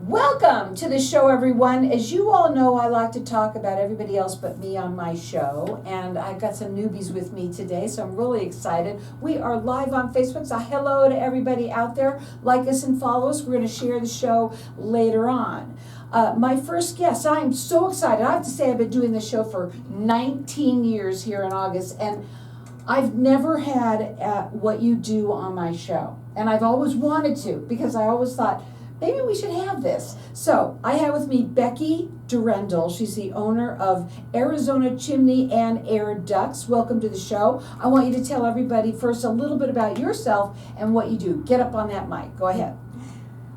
Welcome to the show, everyone. As you all know, I like to talk about everybody else but me on my show, and I've got some newbies with me today, so I'm really excited. We are live on Facebook, so hello to everybody out there. Like us and follow us. We're going to share the show later on. My first guest, I'm so excited. I have to say I've been doing this show for 19 years here in August, and I've never had what you do on my show, and I've always wanted to because I always thought, maybe we should have this. So I have with me Becky Durendal. She's the owner of Arizona Chimney and Air Ducts. Welcome to the show. I want you to tell everybody first a little bit about yourself and what you do. Get up on that mic. Go ahead.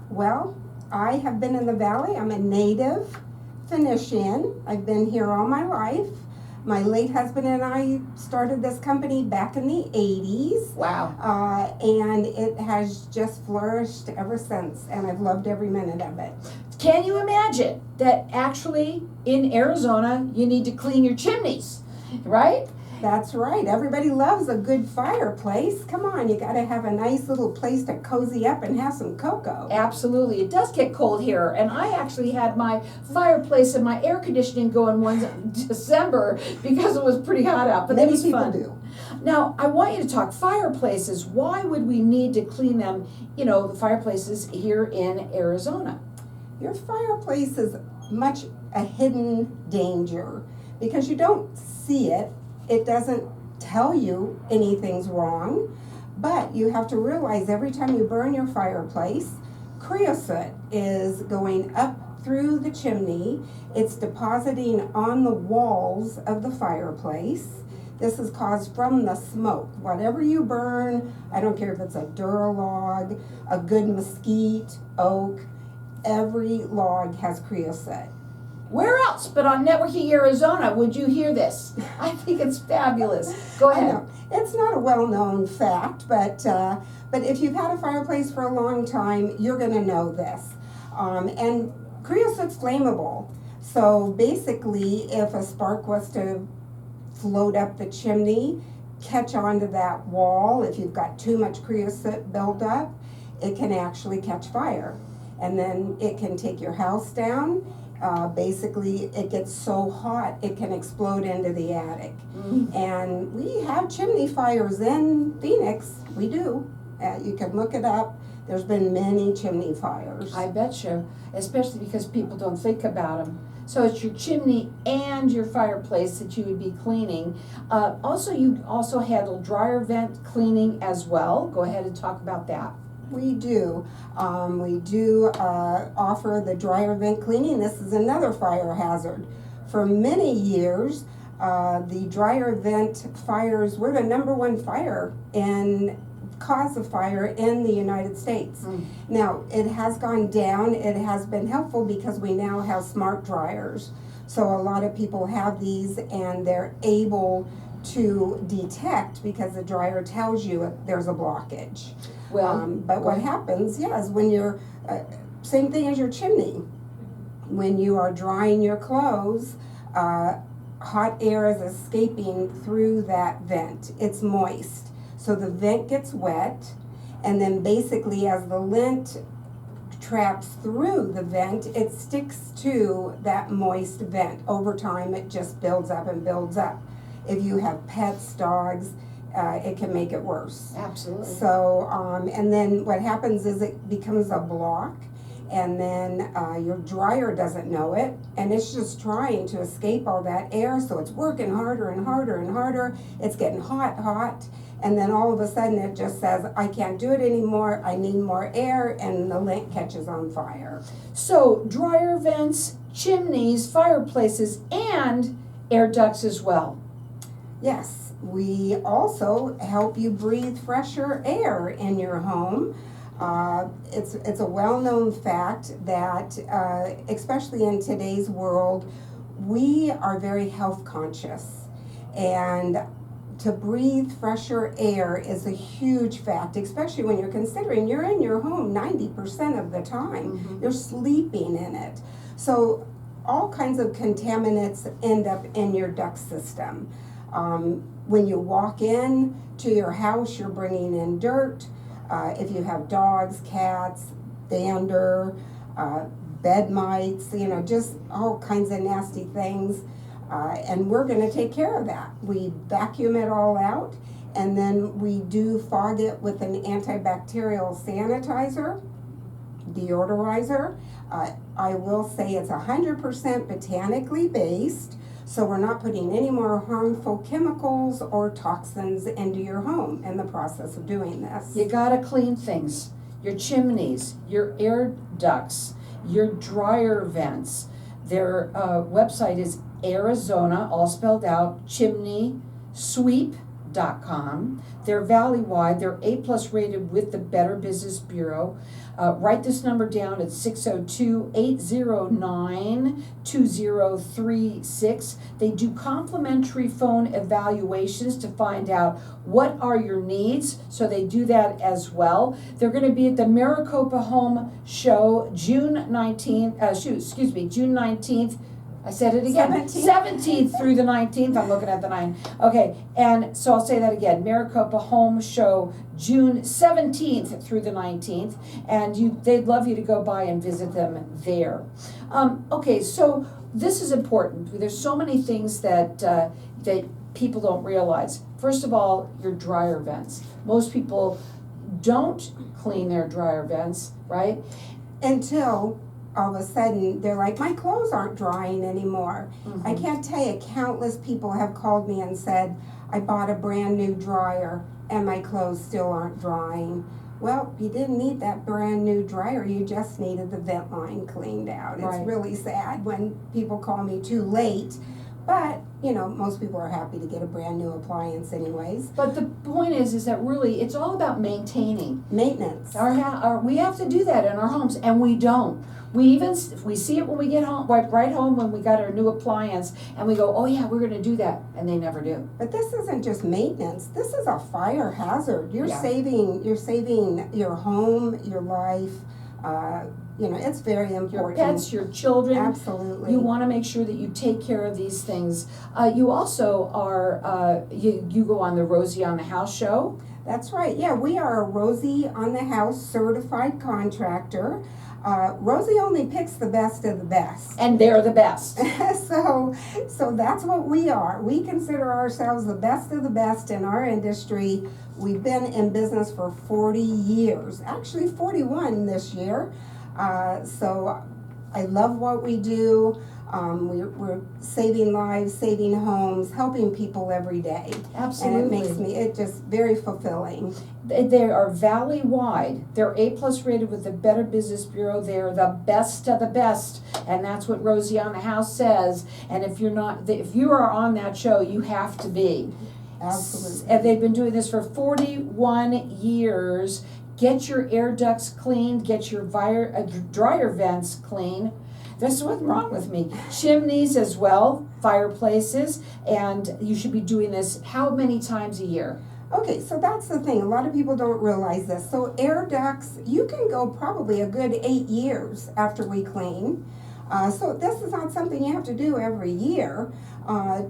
Well, I have been in the Valley. I'm a native Phoenician. I've been here all my life. My late husband and I started this company back in the 80s. Wow. And it has just flourished ever since, and I've loved every minute of it. Can you imagine that actually in Arizona you need to clean your chimneys, right? That's right. Everybody loves a good fireplace. Come on, you got to have a nice little place to cozy up and have some cocoa. Absolutely. It does get cold here, and I actually had my fireplace and my air conditioning going one December because it was pretty hot out, but Many it was people fun. do. Now, I want you to talk fireplaces. Why would we need to clean them, the fireplaces here in Arizona? Your fireplace is much a hidden danger because you don't see it. It doesn't tell you anything's wrong, but you have to realize every time you burn your fireplace, creosote is going up through the chimney. It's depositing on the walls of the fireplace. This is caused from the smoke. Whatever you burn, I don't care if it's a Duralog, a good mesquite, oak, every log has creosote. Where else but on Networking Arizona would you hear this? I think it's fabulous. Go ahead. I know. It's not a well-known fact, but if you've had a fireplace for a long time, you're going to know this. And creosote's flammable. So basically, if a spark was to float up the chimney, catch onto that wall, if you've got too much creosote built up, it can actually catch fire. And then it can take your house down. Basically, it gets so hot, it can explode into the attic. Mm. And we have chimney fires in Phoenix. We do. You can look it up. There's been many chimney fires. I bet you, especially because people don't think about them. So it's your chimney and your fireplace that you would be cleaning. You also handle dryer vent cleaning as well. Go ahead and talk about that. We do. Offer the dryer vent cleaning. This is another fire hazard. For many years, the dryer vent fires were the number one cause of fire in the United States. Mm. Now, it has gone down. It has been helpful because we now have smart dryers. So a lot of people have these and they're able to detect because the dryer tells you there's a blockage. Well, but what happens, is when you're, same thing as your chimney. When you are drying your clothes, hot air is escaping through that vent. It's moist. So the vent gets wet, and then basically as the lint traps through the vent, it sticks to that moist vent. Over time, it just builds up and builds up. If you have pets, dogs, it can make it worse. absolutely. So, and then what happens is it becomes a block, and then your dryer doesn't know it, and it's just trying to escape all that air, so it's working harder and harder and harder. It's getting hot, and then all of a sudden it just says, I can't do it anymore, I need more air, and the lint catches on fire. So dryer vents, chimneys, fireplaces, and air ducts as well. Yes, we also help you breathe fresher air in your home. It's a well-known fact that, especially in today's world, we are very health conscious, and to breathe fresher air is a huge fact, especially when you're considering you're in your home 90% of the time. Mm-hmm. You're sleeping in it. So all kinds of contaminants end up in your duct system. When you walk in to your house, you're bringing in dirt. If you have dogs, cats, dander, bed mites, just all kinds of nasty things. And we're going to take care of that. We vacuum it all out, and then we do fog it with an antibacterial sanitizer, deodorizer. I will say it's 100% botanically based, so we're not putting any more harmful chemicals or toxins into your home in the process of doing this. You gotta clean things. Your chimneys, your air ducts, your dryer vents. Their website is Arizona, all spelled out, CHIMNEYSweep.com. They're valley-wide. They're A+ rated with the Better Business Bureau. Write this number down at 602-809-2036. They do complimentary phone evaluations to find out what are your needs, so they do that as well. They're going to be at the Maricopa Home Show June 19th. June 19th. I said it again. 17th through the 19th. I'm looking at the 9. Okay, and so I'll say that again. Maricopa Home Show, June 17th through the 19th, and they'd love you to go by and visit them there. Okay, so this is important. There's so many things that that people don't realize. First of all, your dryer vents. Most people don't clean their dryer vents, right? Until all of a sudden they're like, my clothes aren't drying anymore. Mm-hmm. I can't tell you, countless people have called me and said, I bought a brand new dryer and my clothes still aren't drying. Well, you didn't need that brand new dryer, you just needed the vent line cleaned out. Right. It's really sad when people call me too late, but most people are happy to get a brand new appliance anyways. But the point is that really it's all about maintaining. Maintenance. We have to do that in our homes, and we don't. We see it when we get home, right home when we got our new appliance, and we go, oh yeah, we're going to do that, and they never do. But this isn't just maintenance. This is a fire hazard. You're Yeah. saving your home, your life. It's very important. Your pets, your children. Absolutely. You want to make sure that you take care of these things. You also are, you go on the Rosie on the House show. That's right. Yeah, we are a Rosie on the House certified contractor. Rosie only picks the best of the best. And they're the best. So that's what we are. We consider ourselves the best of the best in our industry. We've been in business for 40 years, actually 41 this year. So I love what we do. We're saving lives, saving homes, helping people every day. Absolutely. And it just very fulfilling. They are valley-wide. They're A+ rated with the Better Business Bureau. They're the best of the best, and that's what Rosie on the House says. And if you are on that show, you have to be. Absolutely. And they've been doing this for 41 years. Get your air ducts cleaned. Get your dryer vents clean. There's something wrong with me. Chimneys as well, fireplaces, and you should be doing this how many times a year? Okay, so that's the thing. A lot of people don't realize this. So air ducts, you can go probably a good 8 years after we clean. So this is not something you have to do every year.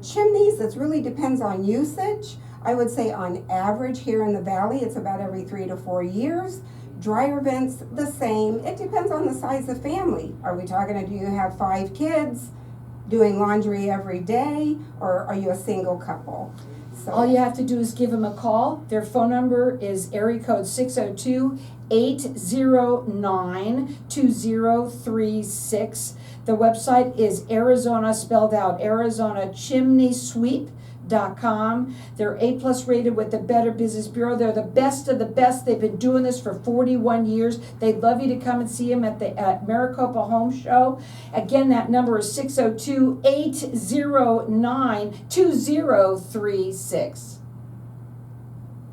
Chimneys, it really depends on usage. I would say on average here in the valley, it's about every 3 to 4 years. Dryer vents, the same. It depends on the size of family. Are we talking, do you have 5 kids doing laundry every day, or are you a single couple? So all you have to do is give them a call. Their phone number is area code 602-809-2036. The website is Arizona, spelled out, Arizona CHIMNEYSweep.com. They're A+ rated with the Better Business Bureau. They're the best of the best. They've been doing this for 41 years. They'd love you to come and see them at Maricopa Home Show. Again, that number is 602-809-2036.